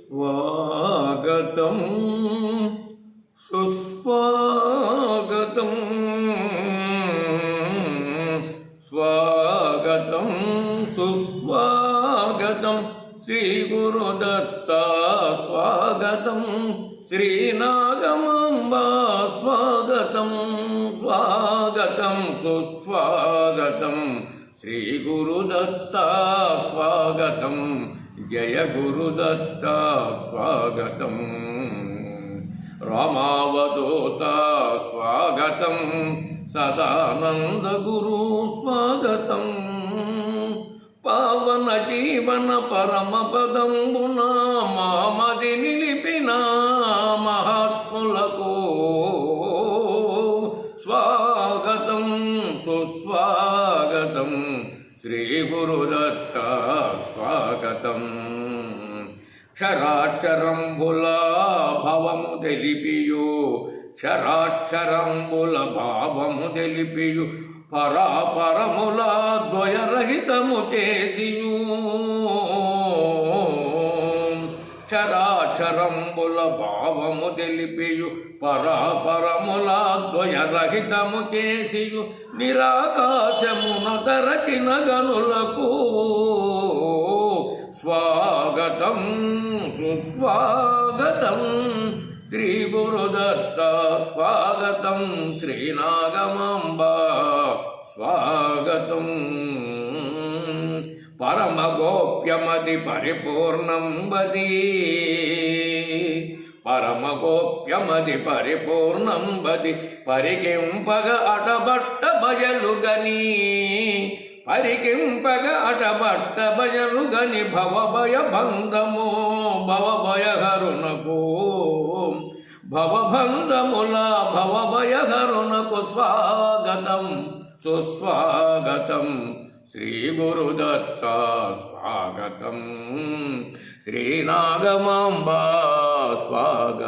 స్వాగతం సుస్వాగతం స్వాగతం సుస్వాగతం శ్రీ గురుదత్త స్వాగతం శ్రీ నాగమాంబ స్వాగతం స్వాగతం సుస్వాగతం శ్రీ గురుదత్త స్వాగతం జయ గురుదత్త స్వాగతం రామావధూత స్వాగతం సదానంద గురు స్వాగతం పావన జీవన పరమ పదంబున మామది నిలిపిన మహాత్ములకు స్వాగతం సుస్వాగతం శ్రీ గురుదత్త స్వాగతం క్షరాక్షరంబుల భవము తెలిపియు క్షరాక్షరంబుల భావము తెలిపియు పరాపరముల ద్వయరహితము చేసియు క్షరాక్షరంబుల భావము తెలిపియు పరాపరముల ద్వయరహితము చేసియు నిరాకాశమున తరచిన గనులకు స్వాగతం సుస్వాగతం శ్రీ గురుదత్త స్వాగతం శ్రీ నాగమాంబ స్వాగతం పరమ గోప్యమది పరిపూర్ణం బది పరమ గోప్యమది పరిపూర్ణం బది పరికింపగ అటబట్ట బయలుగని పరికింపగ అటబట్ట బయలుగని భవభయ బంధము భవభయహరునకు భవబంధముల భవభయహరునకు స్వాగతం సుస్వాగతం శ్రీ గురుదత్త స్వాగతం శ్రీ నాగమాంబ స్వాగతం.